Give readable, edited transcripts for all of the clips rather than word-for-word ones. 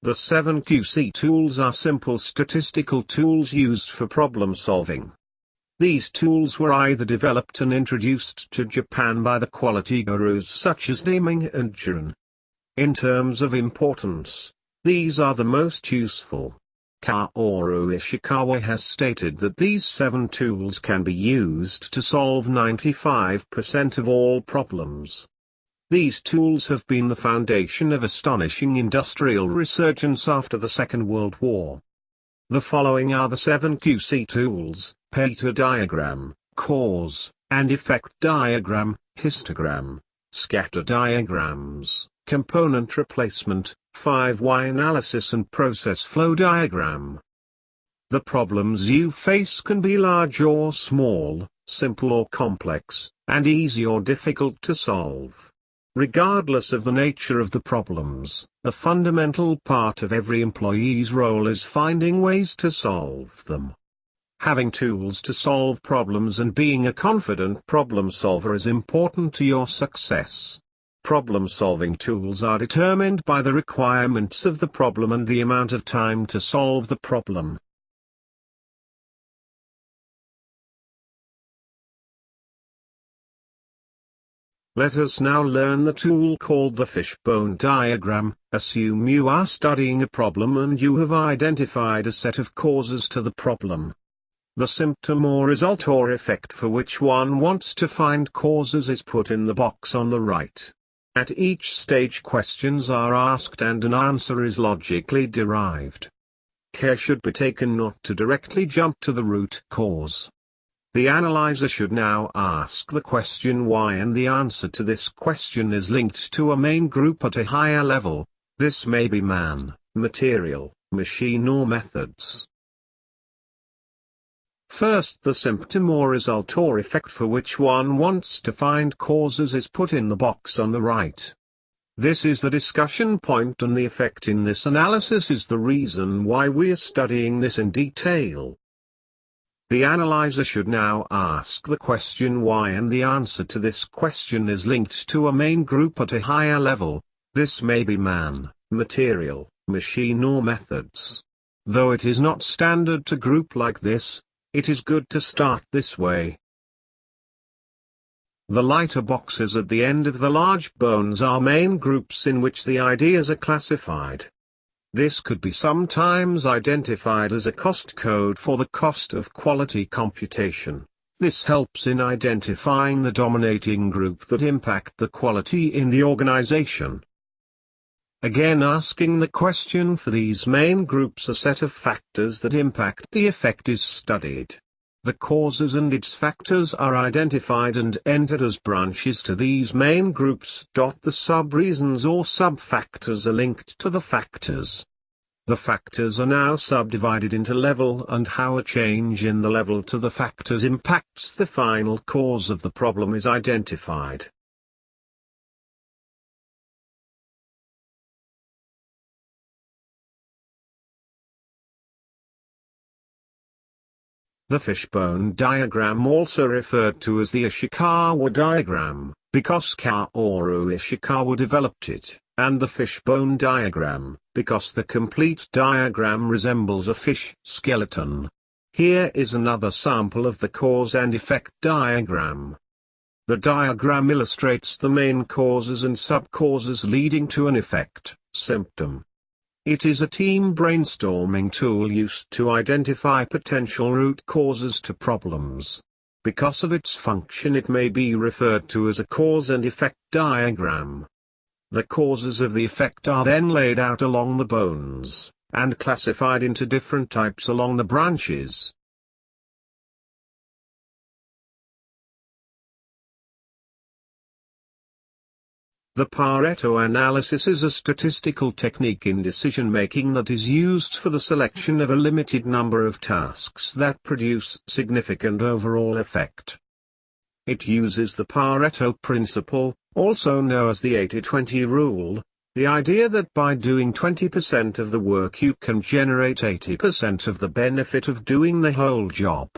The 7QC tools are simple statistical tools used for problem solving. These tools were either developed and introduced to Japan by the quality gurus such as Naming and Jun. In terms of importance, these are the most useful. Kaoru Ishikawa has stated that these 7 tools can be used to solve 95% of all problems. These tools have been the foundation of astonishing industrial resurgence after the Second World War. The following are the 7QC tools: Pareto diagram, cause and effect diagram, histogram, scatter diagrams, component replacement, 5-why analysis and process flow diagram. The problems you face can be large or small, simple or complex, and easy or difficult to solve. Regardless of the nature of the problems, a fundamental part of every employee's role is finding ways to solve them. Having tools to solve problems and being a confident problem solver is important to your success. Problem-solving tools are determined by the requirements of the problem and the amount of time to solve the problem. Let us now learn the tool called the fishbone diagram. Assume you are studying a problem and you have identified a set of causes to the problem. The symptom or result or effect for which one wants to find causes is put in the box on the right. At each stage questions are asked and an answer is logically derived. Care should be taken not to directly jump to the root cause. The analyzer should now ask the question why, and the answer to this question is linked to a main group at a higher level. This may be man, material, machine or methods. First, the symptom or result or effect for which one wants to find causes is put in the box on the right. This is the discussion point, and the effect in this analysis is the reason why we are studying this in detail. The analyzer should now ask the question why, and the answer to this question is linked to a main group at a higher level. This may be man, material, machine or methods. Though it is not standard to group like this, it is good to start this way. The lighter boxes at the end of the large bones are main groups in which the ideas are classified. This could be sometimes identified as a cost code for the cost of quality computation. This helps in identifying the dominating group that impact the quality in the organization. Again, asking the question for these main groups, a set of factors that impact the effect is studied. The causes and its factors are identified and entered as branches to these main groups. The sub-reasons or sub-factors are linked to the factors. The factors are now subdivided into level, and how a change in the level to the factors impacts the final cause of the problem is identified. The fishbone diagram, also referred to as the Ishikawa diagram, because Kaoru Ishikawa developed it, and the fishbone diagram, because the complete diagram resembles a fish skeleton. Here is another sample of the cause and effect diagram. The diagram illustrates the main causes and sub-causes leading to an effect, symptom. It is a team brainstorming tool used to identify potential root causes to problems. Because of its function, it may be referred to as a cause and effect diagram. The causes of the effect are then laid out along the bones, and classified into different types along the branches. The Pareto analysis is a statistical technique in decision-making that is used for the selection of a limited number of tasks that produce significant overall effect. It uses the Pareto principle, also known as the 80-20 rule, the idea that by doing 20% of the work you can generate 80% of the benefit of doing the whole job.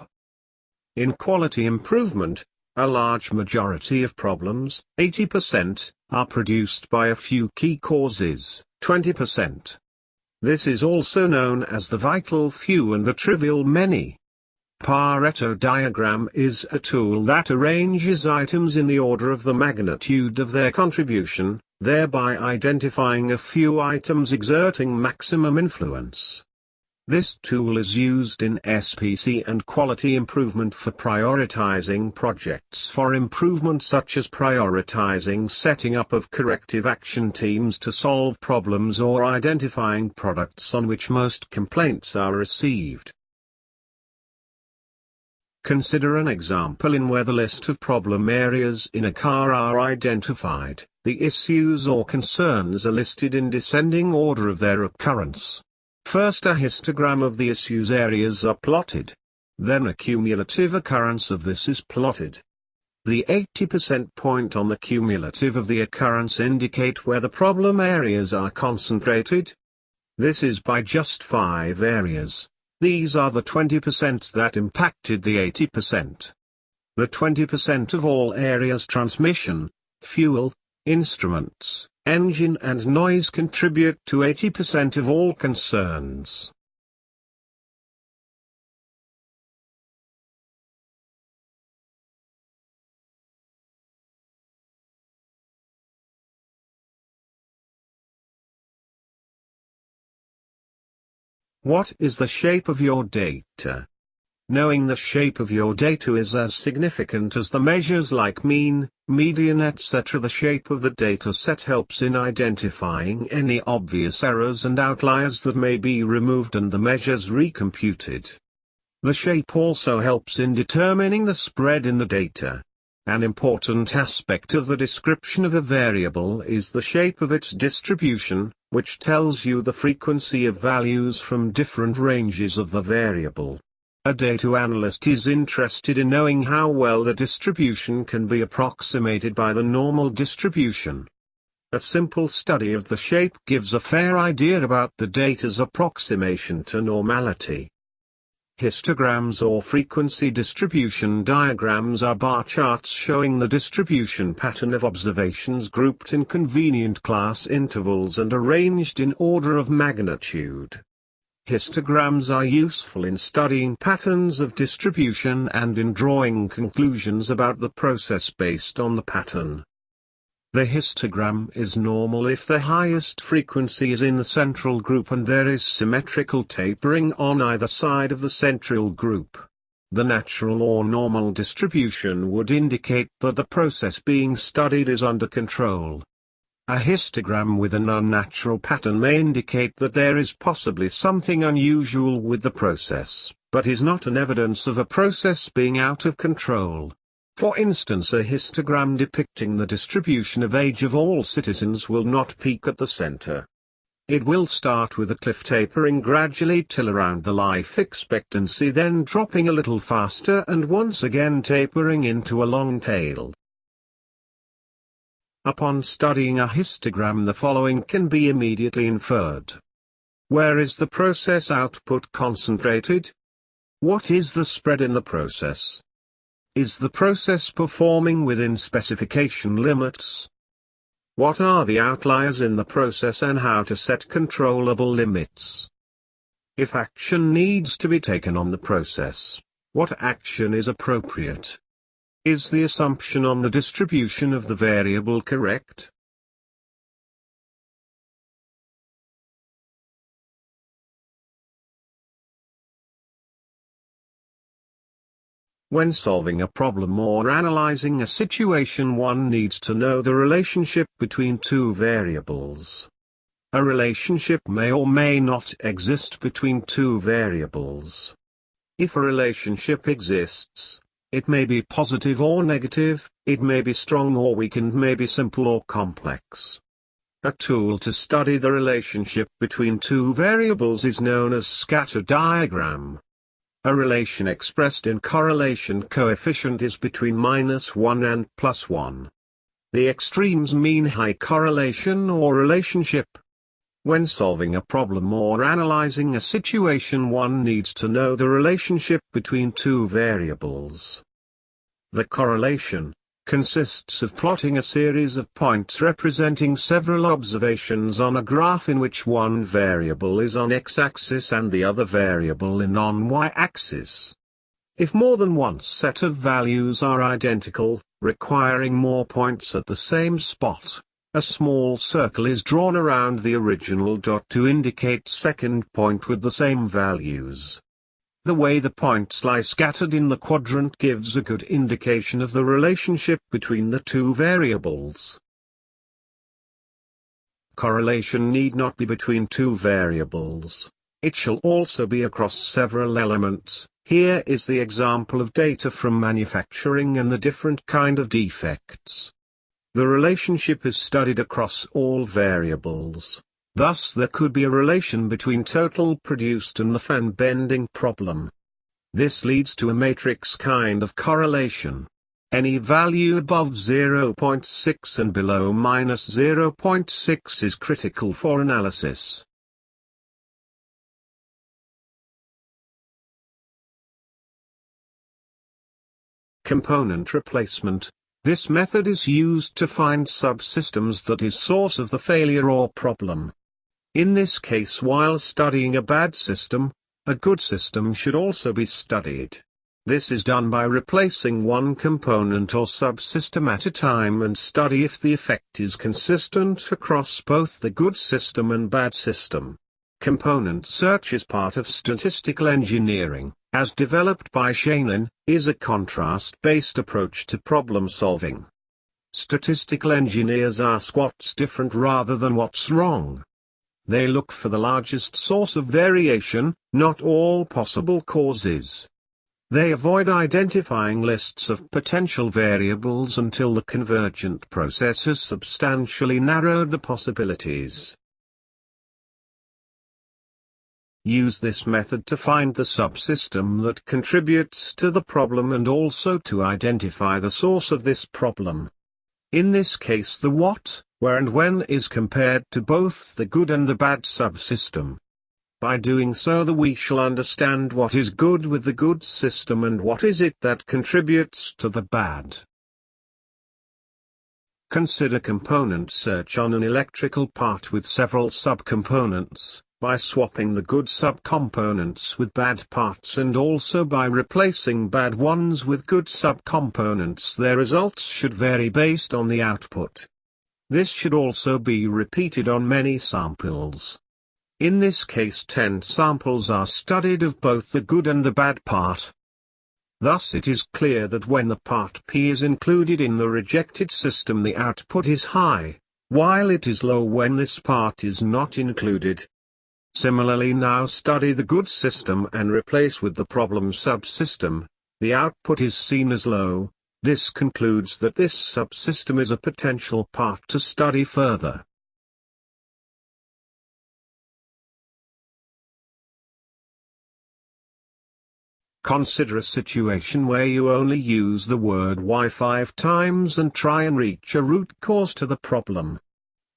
In quality improvement, a large majority of problems, 80%, are produced by a few key causes, 20%. This is also known as the vital few and the trivial many. Pareto diagram is a tool that arranges items in the order of the magnitude of their contribution, thereby identifying a few items exerting maximum influence. This tool is used in SPC and quality improvement for prioritizing projects for improvement, such as prioritizing setting up of corrective action teams to solve problems or identifying products on which most complaints are received. Consider an example in where the list of problem areas in a car are identified. The issues or concerns are listed in descending order of their occurrence. First, a histogram of the issues areas are plotted. Then a cumulative occurrence of this is plotted. The 80% point on the cumulative of the occurrence indicate where the problem areas are concentrated. This is by just 5 areas. These are the 20% that impacted the 80%. The 20% of all areas: transmission, fuel, instruments, engine and noise contribute to 80% of all concerns. What is the shape of your data? Knowing the shape of your data is as significant as the measures like mean, median, etc. The shape of the data set helps in identifying any obvious errors and outliers that may be removed and the measures recomputed. The shape also helps in determining the spread in the data. An important aspect of the description of a variable is the shape of its distribution, which tells you the frequency of values from different ranges of the variable. A data analyst is interested in knowing how well the distribution can be approximated by the normal distribution. A simple study of the shape gives a fair idea about the data's approximation to normality. Histograms or frequency distribution diagrams are bar charts showing the distribution pattern of observations grouped in convenient class intervals and arranged in order of magnitude. Histograms are useful in studying patterns of distribution and in drawing conclusions about the process based on the pattern. The histogram is normal if the highest frequency is in the central group and there is symmetrical tapering on either side of the central group. The natural or normal distribution would indicate that the process being studied is under control. A histogram with an unnatural pattern may indicate that there is possibly something unusual with the process, but is not an evidence of a process being out of control. For instance, a histogram depicting the distribution of age of all citizens will not peak at the center. It will start with a cliff tapering gradually till around the life expectancy, then dropping a little faster and once again tapering into a long tail. Upon studying a histogram, the following can be immediately inferred. Where is the process output concentrated? What is the spread in the process? Is the process performing within specification limits? What are the outliers in the process and how to set controllable limits? If action needs to be taken on the process, what action is appropriate? Is the assumption on the distribution of the variable correct? When solving a problem or analyzing a situation, one needs to know the relationship between two variables. A relationship may or may not exist between two variables. If a relationship exists, it may be positive or negative, it may be strong or weak, and may be simple or complex. A tool to study the relationship between two variables is known as scatter diagram. A relation expressed in correlation coefficient is between -1 and +1. The extremes mean high correlation or relationship. When solving a problem or analyzing a situation, one needs to know the relationship between two variables. The correlation consists of plotting a series of points representing several observations on a graph in which one variable is on x-axis and the other variable in on y-axis. If more than one set of values are identical, requiring more points at the same spot, a small circle is drawn around the original dot to indicate second point with the same values. The way the points lie scattered in the quadrant gives a good indication of the relationship between the two variables. Correlation need not be between two variables. It shall also be across several elements. Here is the example of data from manufacturing and the different kind of defects. The relationship is studied across all variables. Thus there could be a relation between total produced and the fan bending problem. This leads to a matrix kind of correlation. Any value above 0.6 and below -0.6 is critical for analysis. Component replacement. This method is used to find subsystems that is source of the failure or problem. In this case, while studying a bad system, a good system should also be studied. This is done by replacing one component or subsystem at a time and study if the effect is consistent across both the good system and bad system. Component search is part of statistical engineering, as developed by Shannon, is a contrast-based approach to problem solving. Statistical engineers ask what's different rather than what's wrong. They look for the largest source of variation, not all possible causes. They avoid identifying lists of potential variables until the convergent process has substantially narrowed the possibilities. Use this method to find the subsystem that contributes to the problem and also to identify the source of this problem. In this case, the what, where and when is compared to both the good and the bad subsystem. By doing so, we shall understand what is good with the good system and what is it that contributes to the bad. Consider component search on an electrical part with several subcomponents, by swapping the good subcomponents with bad parts and also by replacing bad ones with good subcomponents. Their results should vary based on the output. This should also be repeated on many samples. In this case 10 samples are studied of both the good and the bad part. Thus it is clear that when the part P is included in the rejected system, the output is high, while it is low when this part is not included. Similarly, now study the good system and replace with the problem subsystem. The output is seen as low. This concludes that this subsystem is a potential part to study further. Consider a situation where you only use the word why 5 times and try and reach a root cause to the problem.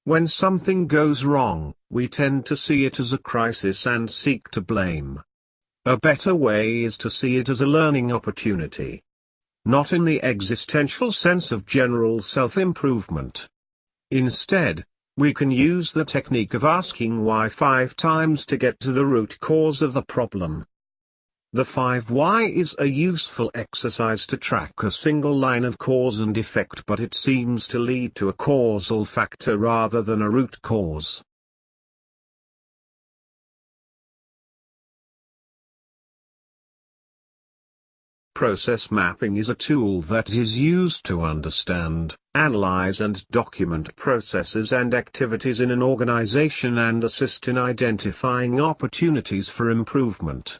When something goes wrong, we tend to see it as a crisis and seek to blame. A better way is to see it as a learning opportunity. Not in the existential sense of general self-improvement. Instead, we can use the technique of asking why 5 times to get to the root cause of the problem. The 5 why is a useful exercise to track a single line of cause and effect, but it seems to lead to a causal factor rather than a root cause. Process mapping is a tool that is used to understand, analyze and document processes and activities in an organization and assist in identifying opportunities for improvement.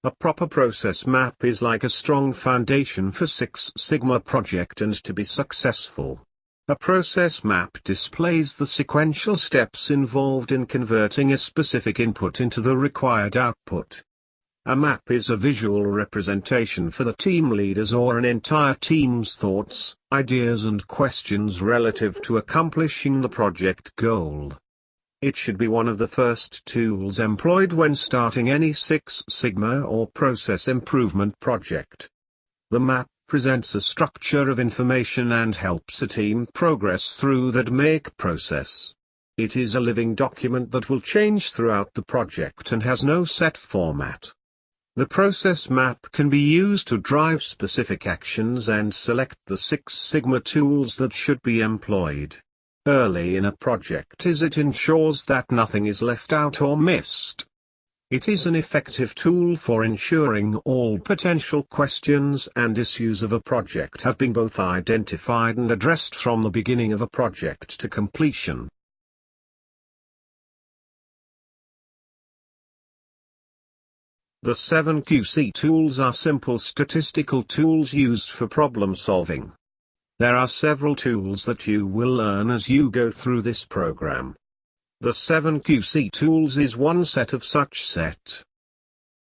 A proper process map is like a strong foundation for Six Sigma project, and to be successful, a process map displays the sequential steps involved in converting a specific input into the required output. A map is a visual representation for the team leaders or an entire team's thoughts, ideas and questions relative to accomplishing the project goal. It should be one of the first tools employed when starting any Six Sigma or process improvement project. The map presents a structure of information and helps a team progress through that make process. It is a living document that will change throughout the project and has no set format. The process map can be used to drive specific actions and select the Six Sigma tools that should be employed early in a project, as it ensures that nothing is left out or missed. It is an effective tool for ensuring all potential questions and issues of a project have been both identified and addressed from the beginning of a project to completion. The 7QC tools are simple statistical tools used for problem solving. There are several tools that you will learn as you go through this program. The 7QC tools is one set of such set.